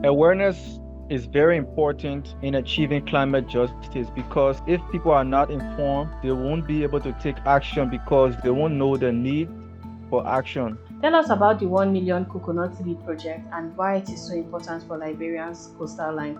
Awareness is very important in achieving climate justice because if people are not informed, they won't be able to take action because they won't know the need for action. Tell us about the 1 million coconut tree project and why it is so important for Liberia's coastal line.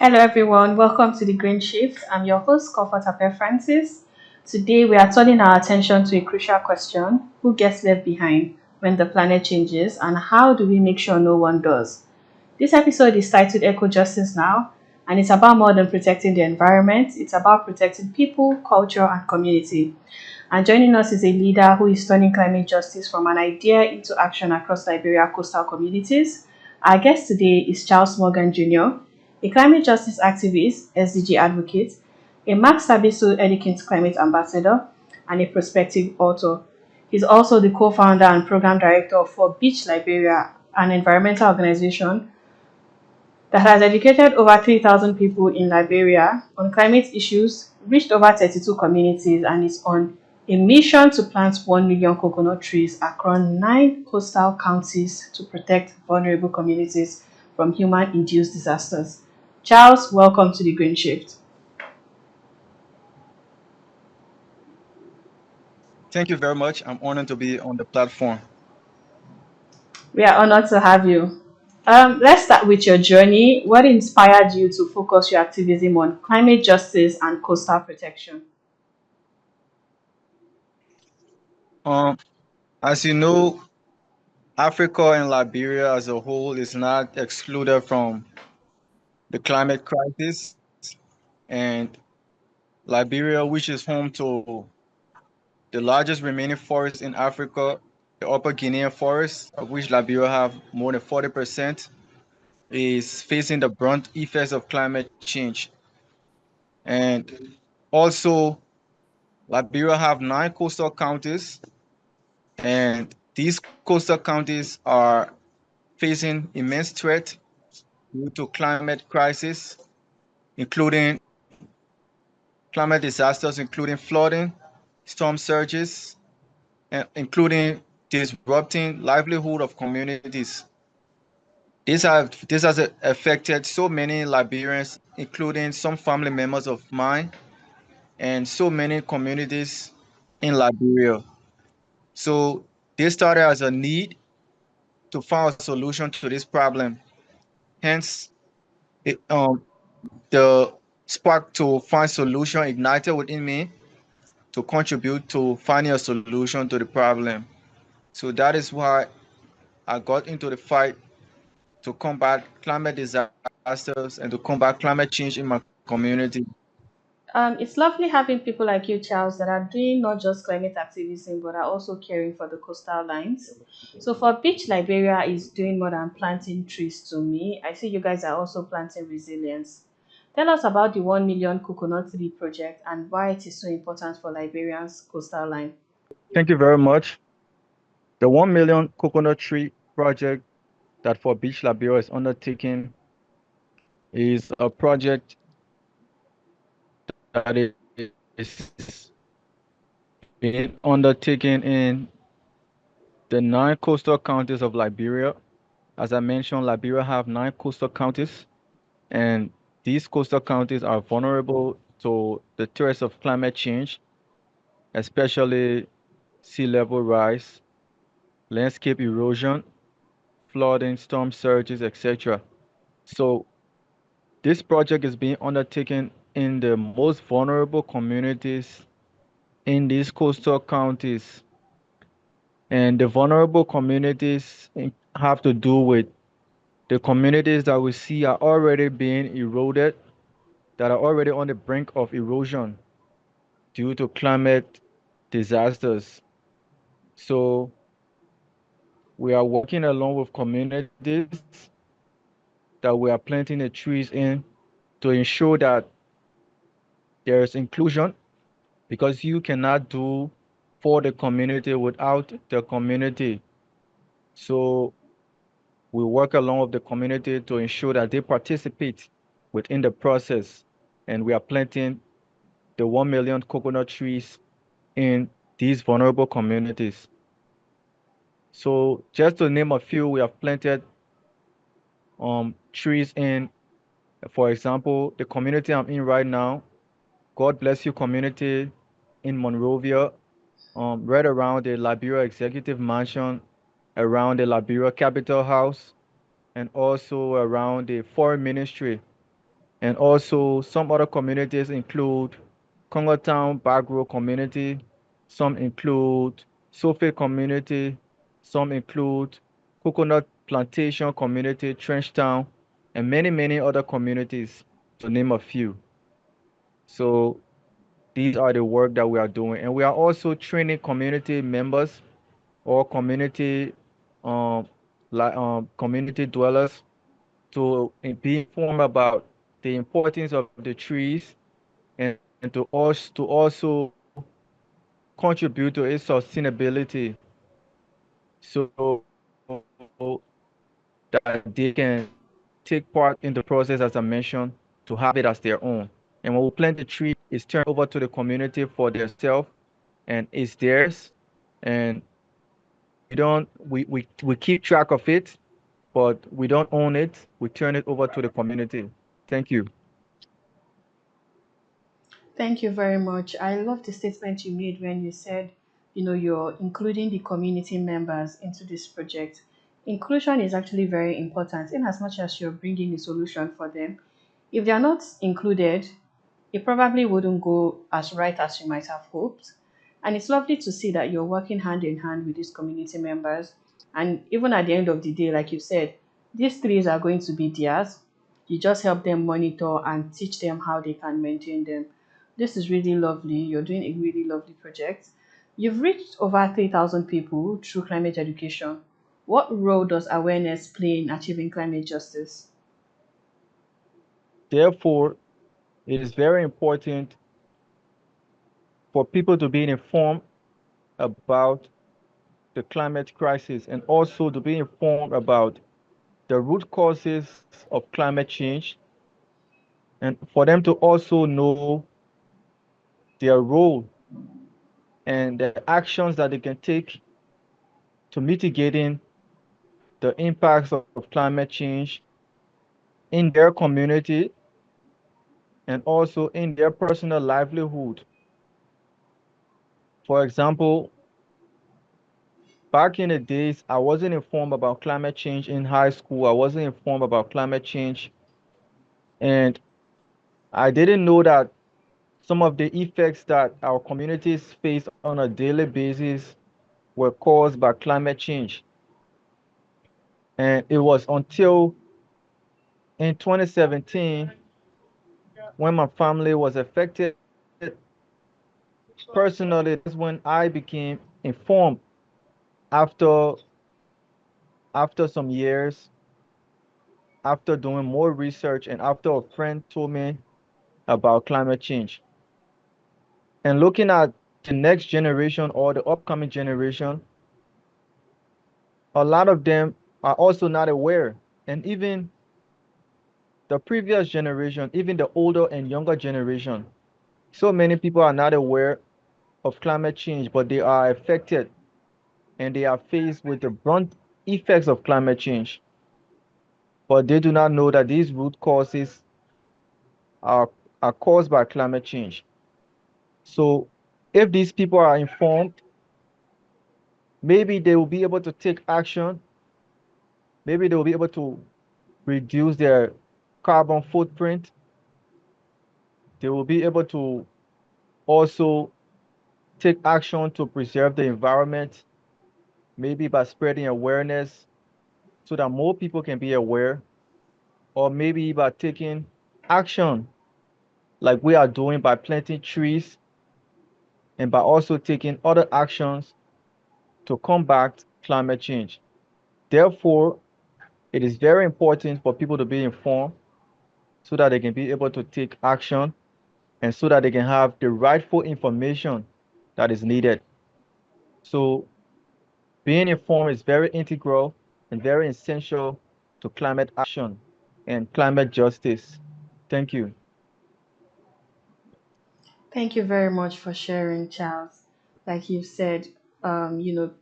Hello everyone, welcome to the Green Shift. I'm your host, Comfort Apeh Francis. Today we are turning our attention to a crucial question: who gets left behind when the planet changes, and how do we make sure no one does? This episode is titled Eco Justice Now, and it's about more than protecting the environment, it's about protecting people, culture, and community. And joining us is a leader who is turning climate justice from an idea into action across Liberia coastal communities. Our guest today is Charles Morgan Jr., a climate justice activist, SDG advocate, a Max Thabiso Edkins climate ambassador, and a prospective author. He's also the co-founder and program director of For Beach Liberia, an environmental organization that has educated over 3,000 people in Liberia on climate issues, reached over 32 communities, and is on a mission to plant 1 million coconut trees across 9 coastal counties to protect vulnerable communities from human induced disasters. Charles, welcome to the Green Shift. Thank you very much. I'm honored to be on the platform. We are honored to have you. Let's start with your journey. What inspired you to focus your activism on climate justice and coastal protection? Um, as you know, Africa and Liberia as a whole is not excluded from the climate crisis. And Liberia, which is home to the largest remaining forest in Africa, the Upper Guinean forest, of which Liberia have more than 40%, is facing the brunt effects of climate change. And also, Liberia have 9 coastal counties, and these coastal counties are facing immense threat due to climate crisis, including climate disasters, including flooding, storm surges, and including disrupting livelihood of communities. This has affected so many Liberians, including some family members of mine, and so many communities in Liberia. So this started as a need to find a solution to this problem. Hence, it, the spark to find solution ignited within me to contribute to finding a solution to the problem. So that is why I got into the fight to combat climate disasters and to combat climate change in my community. It's lovely having people like you, Charles, that are doing not just climate activism but are also caring for the coastal lines. So, for Beach Liberia is doing more than planting trees to me. I see you guys are also planting resilience. Tell us about the 1 million coconut tree project and why it is so important for Liberia's coastal line. Thank you very much. The 1 million coconut tree project that For Beach Liberia is undertaking is a project that is being undertaken in the 9 coastal counties of Liberia. As I mentioned, Liberia have 9 coastal counties, and these coastal counties are vulnerable to the threats of climate change, especially sea level rise, landscape erosion, flooding, storm surges, etc. So this project is being undertaken in the most vulnerable communities in these coastal counties. And the vulnerable communities have to do with the communities that we see are already being eroded, that are already on the brink of erosion due to climate disasters. So we are working along with communities that we are planting the trees in to ensure that there is inclusion because you cannot do for the community without the community. So We work along with the community to ensure that they participate within the process. And we are planting the 1 million coconut trees in these vulnerable communities. So just to name a few, we have planted trees in, for example, the community I'm in right now, God Bless You community in Monrovia, right around the Liberia Executive Mansion, around the Liberia Capitol House, and also around the Foreign Ministry. And also some other communities include Congotown Back Road community, some include Sofe community, some include Coconut Plantation community, Trenchtown, and many, many other communities, to name a few. So these are the work that we are doing. And we are also training community members or community um, community dwellers to be informed about the importance of the trees and to also contribute to its sustainability so that they can take part in the process, as I mentioned, to have it as their own. And when we plant the tree, it's turned over to the community for themselves and it's theirs. And we keep track of it, but we don't own it. We turn it over to the community. Thank you. Thank you very much. I love the statement you made when you said, you're including the community members into this project. Inclusion is actually very important in as much as you're bringing a solution for them. If they are not included, it probably wouldn't go as right as you might have hoped. And it's lovely to see that you're working hand in hand with these community members. And even at the end of the day, like you said, these trees are going to be theirs. You just help them monitor and teach them how they can maintain them. This is really lovely. You're doing a really lovely project. You've reached over 3,000 people through climate education. What role does awareness play in achieving climate justice? Therefore, it is very important for people to be informed about the climate crisis and also to be informed about the root causes of climate change and for them to also know their role and the actions that they can take to mitigating the impacts of climate change in their community and also in their personal livelihood. For example, back in the days, I wasn't informed about climate change in high school. I wasn't informed about climate change. And I didn't know that some of the effects that our communities face on a daily basis were caused by climate change. And it was until in 2017, when my family was affected personally, that's when I became informed after some years, after doing more research and after a friend told me about climate change. And looking at the next generation or the upcoming generation, a lot of them are also not aware. And even the previous generation, even the older and younger generation, so many people are not aware of climate change, but they are affected and they are faced with the brunt effects of climate change. But they do not know that these root causes are, are caused by climate change. So if these people are informed, maybe they will be able to take action. Maybe they will be able to reduce their carbon footprint. They will be able to also take action to preserve the environment, maybe by spreading awareness so that more people can be aware, or maybe by taking action like we are doing by planting trees and by also taking other actions to combat climate change. Therefore, it is very important for people to be informed so that they can be able to take action and so that they can have the rightful information that is needed. So being informed is very integral and very essential to climate action and climate justice. Thank you. Thank you very much for sharing, Charles. Like you've said,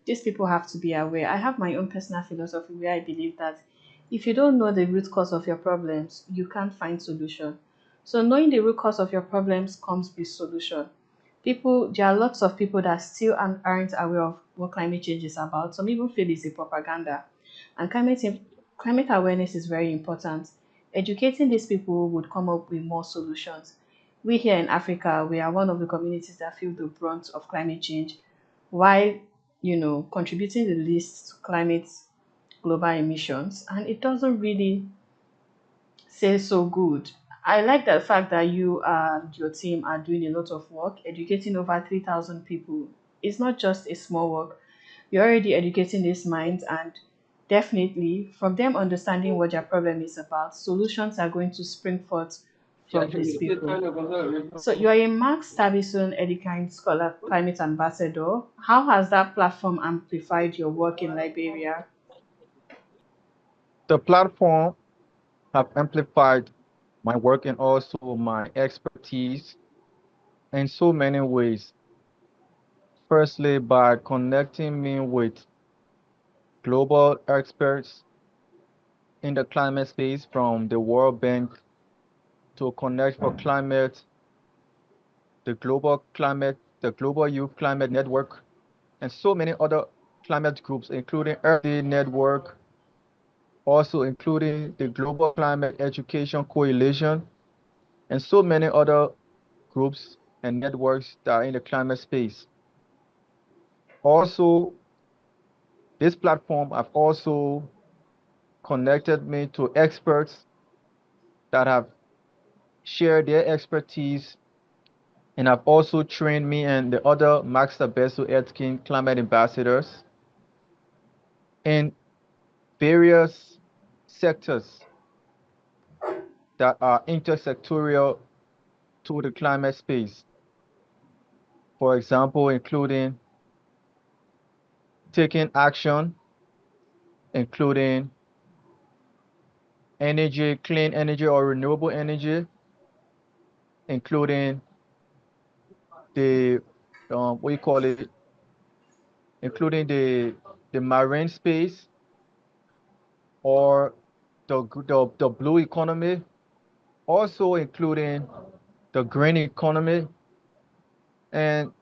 these people have to be aware. I have my own personal philosophy where I believe that if you don't know the root cause of your problems, you can't find solution. So knowing the root cause of your problems comes with solution. There are lots of people that still aren't aware of what climate change is about. Some even feel it's a propaganda. And climate awareness is very important. Educating these people would come up with more solutions. We here in Africa, we are one of the communities that feel the brunt of climate change, while contributing the least to climate global emissions, and it doesn't really say so good. I like the fact that you and your team are doing a lot of work, educating over 3,000 people. It's not just a small work. You're already educating these minds, and definitely from them understanding what their problem is about, solutions are going to spring forth from these people. So you are a Max Tabison Edkins Scholar Climate Ambassador. How has that platform amplified your work in Liberia? The platform have amplified my work and also my expertise in so many ways. Firstly, by connecting me with global experts in the climate space from the World Bank to Connect for Climate, the Global Youth Climate Network, and so many other climate groups, including Earth Network, also including the Global Climate Education Coalition, and so many other groups and networks that are in the climate space. Also, this platform have also connected me to experts that have shared their expertise and have also trained me and the other Max Thabiso Edkins climate ambassadors in various sectors that are intersectorial to the climate space. For example, including taking action, including energy, clean energy or renewable energy, including the what you call it, including the marine space or the blue economy, also including the green economy and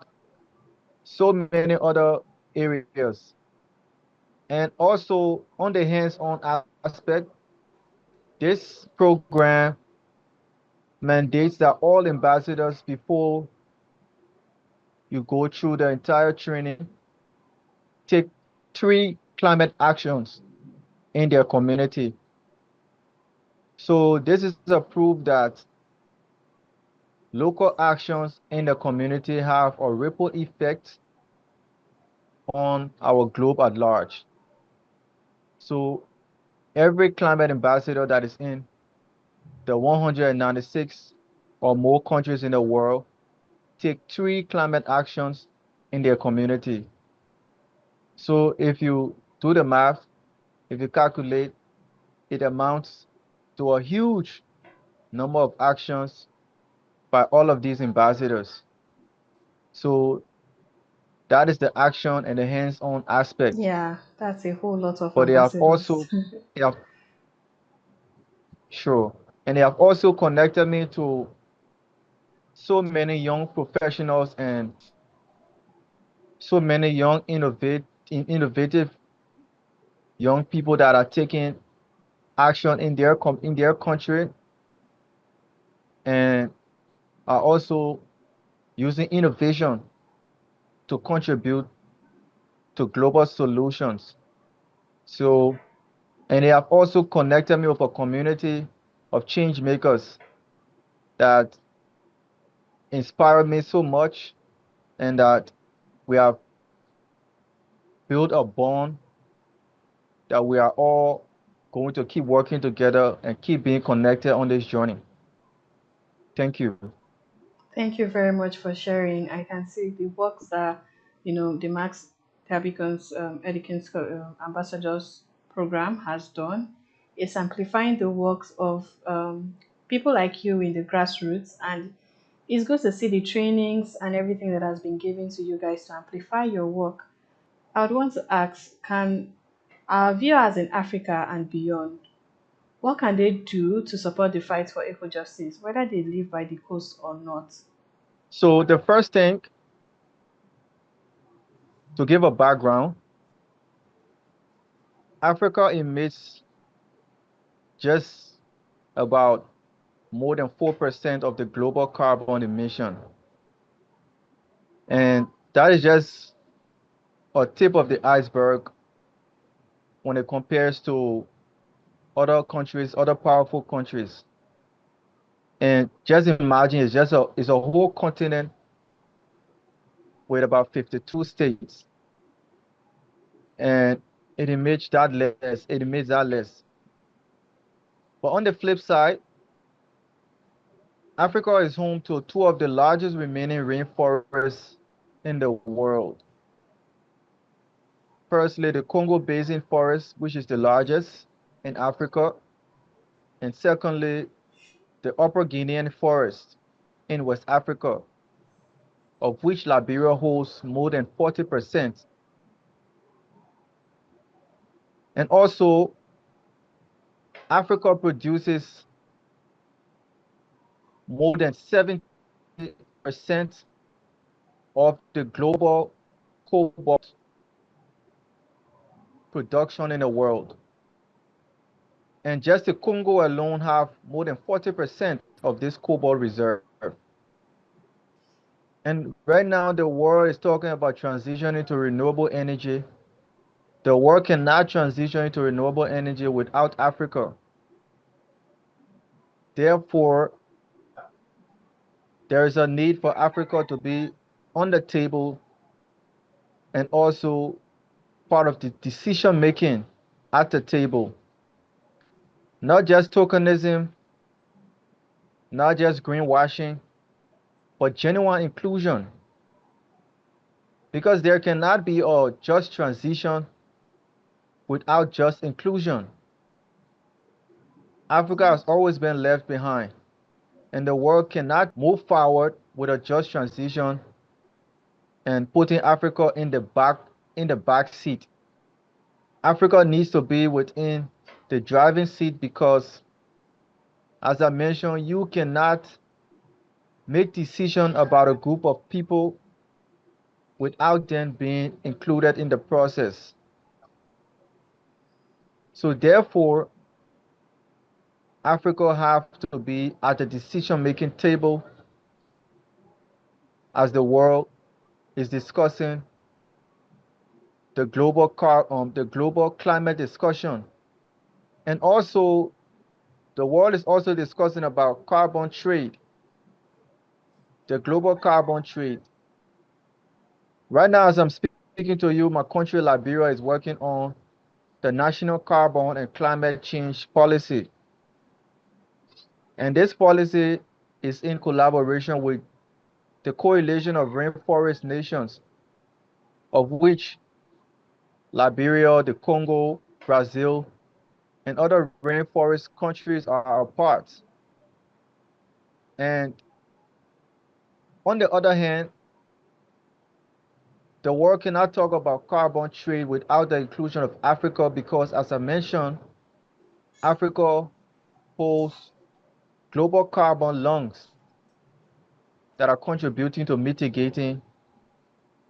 so many other areas. And also on the hands-on aspect, this program mandates that all ambassadors, before you go through the entire training, take 3 climate actions in their community. So this is a proof that local actions in the community have a ripple effect on our globe at large. So every climate ambassador that is in the 196 or more countries in the world take 3 climate actions in their community. So if you do the math, if you calculate, it amounts to a huge number of actions by all of these ambassadors. So that is the action and the hands-on aspect. Yeah, that's a whole lot of But ambassadors. they have sure, and they have also connected me to so many young professionals and so many innovative young people that are taking action in in their country and are also using innovation to contribute to global solutions. So, and they have also connected me with a community of change makers that inspire me so much and that we have built a bond that we are all going to keep working together and keep being connected on this journey. Thank you. Thank you very much for sharing. I can see the works that the Max Tabicons Edkins Ambassadors program has done. is amplifying the works of people like you in the grassroots, and it's good to see the trainings and everything that has been given to you guys to amplify your work. I would want to ask, can our viewers in Africa and beyond, what can they do to support the fight for equal justice, whether they live by the coast or not? So the first thing, to give a background, Africa emits just about more than 4% of the global carbon emission. And that is just a tip of the iceberg when it compares to other countries, other powerful countries. And just imagine it's a whole continent with about 52 states. And it emits that less. But on the flip side, Africa is home to two of the largest remaining rainforests in the world. Firstly, the Congo Basin Forest, which is the largest in Africa, and secondly, the Upper Guinean Forest in West Africa, of which Liberia holds more than 40%. And also, Africa produces more than 70% of the global cobalt production in the world. And just the Congo alone have more than 40% of this cobalt reserve. And right now, the world is talking about transitioning to renewable energy. The world cannot transition into renewable energy without Africa. Therefore, there is a need for Africa to be on the table and also part of the decision making at the table. Not just tokenism, not just greenwashing, but genuine inclusion. Because there cannot be a just transition without just inclusion. Africa has always been left behind, and the world cannot move forward with a just transition and putting Africa in the back seat. Africa needs to be within the driving seat because, as I mentioned, you cannot make decision about a group of people without them being included in the process. So therefore, Africa have to be at the decision-making table as the world is discussing the global climate discussion. And also, the world is also discussing about carbon trade, the global carbon trade. Right now, as I'm speaking to you, my country, Liberia, is working on the National Carbon and Climate Change Policy. And this policy is in collaboration with the Coalition of Rainforest Nations, of which Liberia, the Congo, Brazil, and other rainforest countries are a part. And on the other hand, the world cannot talk about carbon trade without the inclusion of Africa because, as I mentioned, Africa holds global carbon lungs that are contributing to mitigating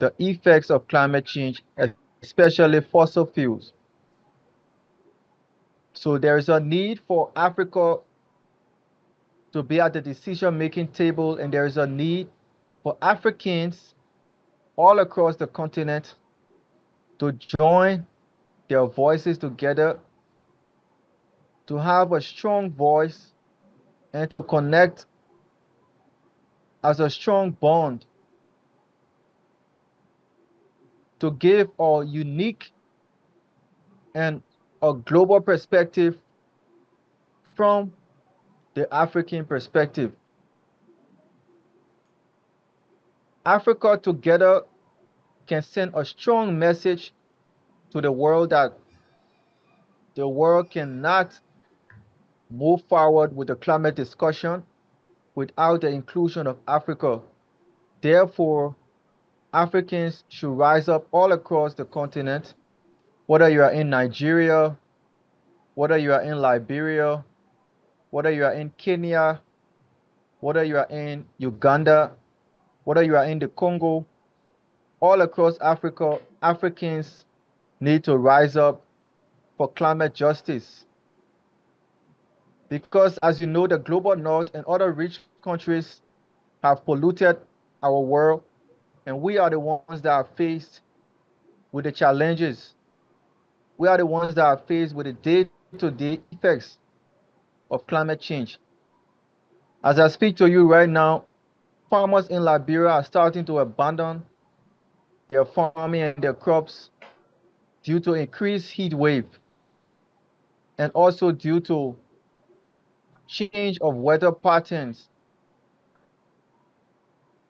the effects of climate change, especially fossil fuels. So there is a need for Africa to be at the decision-making table, and there is a need for Africans all across the continent to join their voices together, to have a strong voice, and to connect as a strong bond to give a unique and a global perspective from the African perspective. Africa together can send a strong message to the world that the world cannot move forward with the climate discussion without the inclusion of Africa. Therefore, Africans should rise up all across the continent, whether you are in Nigeria, whether you are in Liberia, whether you are in Kenya, whether you are in Uganda, whether you are in the Congo, all across Africa, Africans need to rise up for climate justice. Because as you know, the global north and other rich countries have polluted our world, and we are the ones that are faced with the challenges. We are the ones that are faced with the day-to-day effects of climate change. As I speak to you right now, farmers in Liberia are starting to abandon their farming and their crops due to increased heat wave and also due to change of weather patterns.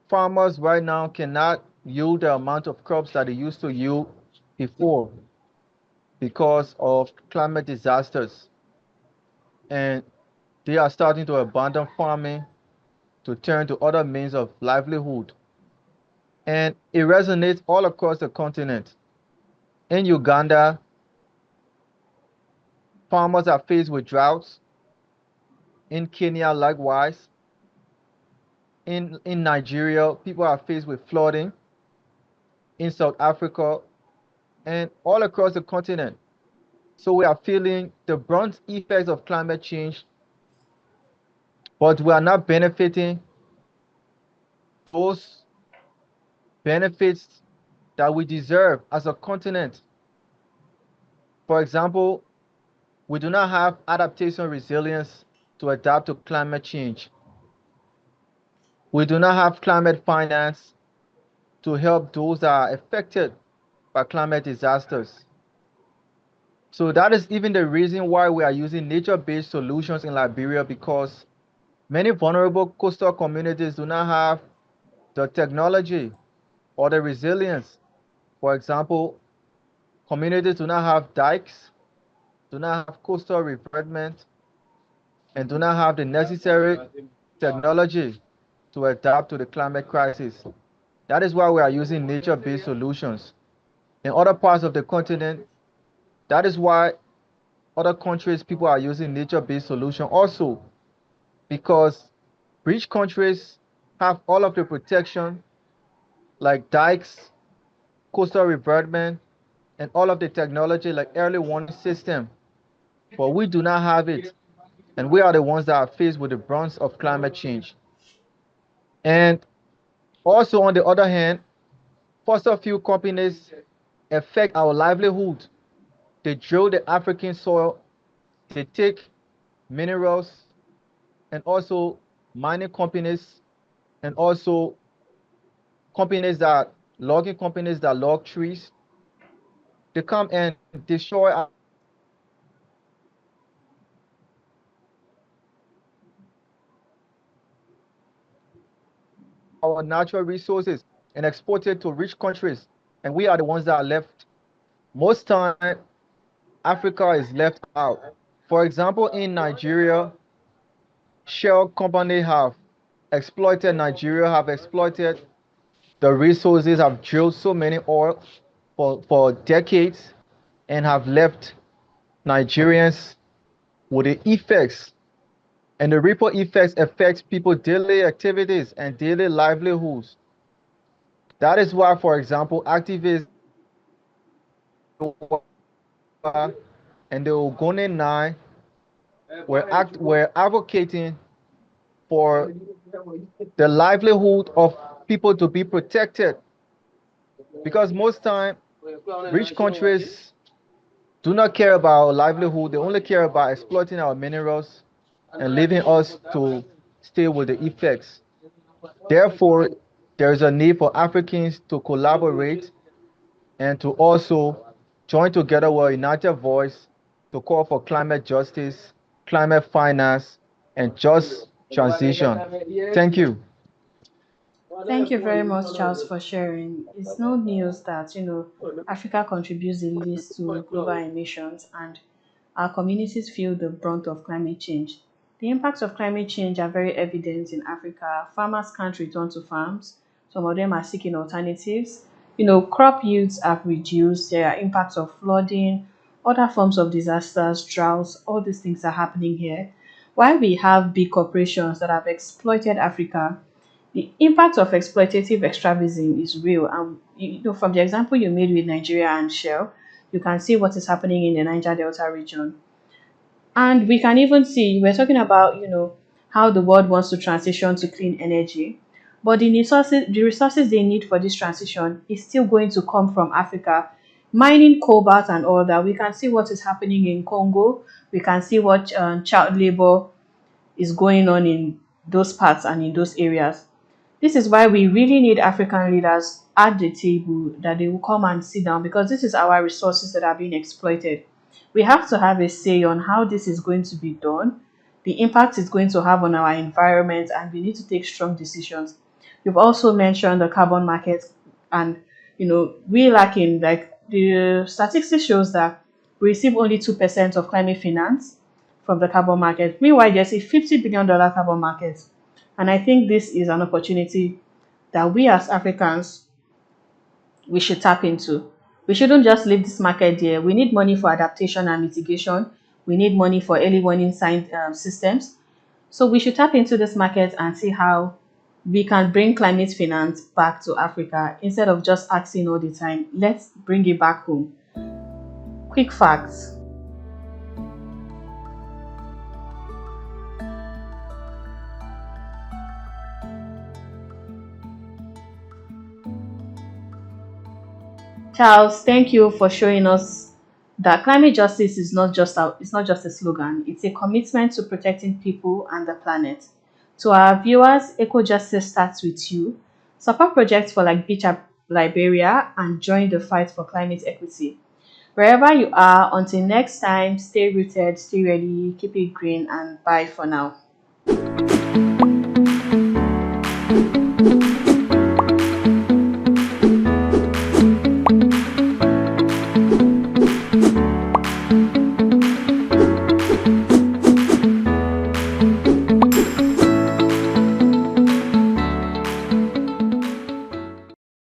Farmers right now cannot yield the amount of crops that they used to yield before because of climate disasters. And they are starting to abandon farming to turn to other means of livelihood. And it resonates all across the continent. In Uganda, farmers are faced with droughts. In Kenya, likewise. In Nigeria, people are faced with flooding. In South Africa, and all across the continent. So we are feeling the brunt effects of climate change, but we are not benefiting those benefits that we deserve as a continent. For example, we do not have adaptation resilience to adapt to climate change. We do not have climate finance to help those that are affected by climate disasters. So that is even the reason why we are using nature-based solutions in Liberia, because many vulnerable coastal communities do not have the technology or the resilience. For example, communities do not have dikes, do not have coastal revertment, and do not have the necessary technology to adapt to the climate crisis. That is why we are using nature-based solutions. In other parts of the continent, that is why other countries, people are using nature-based solution also, because rich countries have all of the protection like dikes, coastal revertment, and all of the technology like early warning system. But we do not have it. And we are the ones that are faced with the brunt of climate change. And also on the other hand, fossil fuel companies affect our livelihood. They drill the African soil, they take minerals, and also mining companies, and also logging companies that log trees. They come and destroy our natural resources and export it to rich countries. And we are the ones that are left. Most time, Africa is left out. For example, in Nigeria, shell company have exploited the resources, have drilled so many oil for decades, and have left Nigerians with the effects, and the ripple effects affects people's daily activities and daily livelihoods. That is why, for example, activists like Iwa and the Ogoni Nine were advocating for the livelihood of people to be protected, because most time rich countries do not care about our livelihood. They only care about exploiting our minerals and leaving us to stay with the effects. Therefore, there is a need for Africans to collaborate and to also join together with a united voice to call for climate justice, climate finance, and just transition. Thank you. Thank you very much, Charles, for sharing. It's no news that Africa contributes the least to global emissions, and our communities feel the brunt of climate change. The impacts of climate change are very evident in Africa. Farmers can't return to farms. Some of them are seeking alternatives. Crop yields have reduced. There are impacts of flooding, other forms of disasters, droughts. All these things are happening here. While we have big corporations that have exploited Africa, the impact of exploitative extremism is real. And from the example you made with Nigeria and Shell, you can see what is happening in the Niger Delta region. And we can even see, we're talking about, how the world wants to transition to clean energy. But the resources they need for this transition is still going to come from Africa. Mining cobalt and all that, we can see what is happening in Congo. We can see what child labor is going on in those parts and in those areas. This is why we really need African leaders at the table, that they will come and sit down, because this is our resources that are being exploited. We have to have a say on how this is going to be done, the impact it's going to have on our environment, and we need to take strong decisions. You've also mentioned the carbon market, and we lacking, like, the statistics shows that we receive only 2% of climate finance from the carbon market. Meanwhile, there's a $50 billion carbon market. And I think this is an opportunity that we as Africans, we should tap into. We shouldn't just leave this market there. We need money for adaptation and mitigation. We need money for early warning sign systems. So we should tap into this market and see how we can bring climate finance back to Africa instead of just asking all the time. Let's bring it back home. Quick facts. Charles, thank you for showing us that climate justice is not just a slogan. It's a commitment to protecting people and the planet. To our viewers, eco justice starts with you. Support projects for like Beach Liberia and join the fight for climate equity. Wherever you are, until next time, stay rooted, stay ready, keep it green, and bye for now.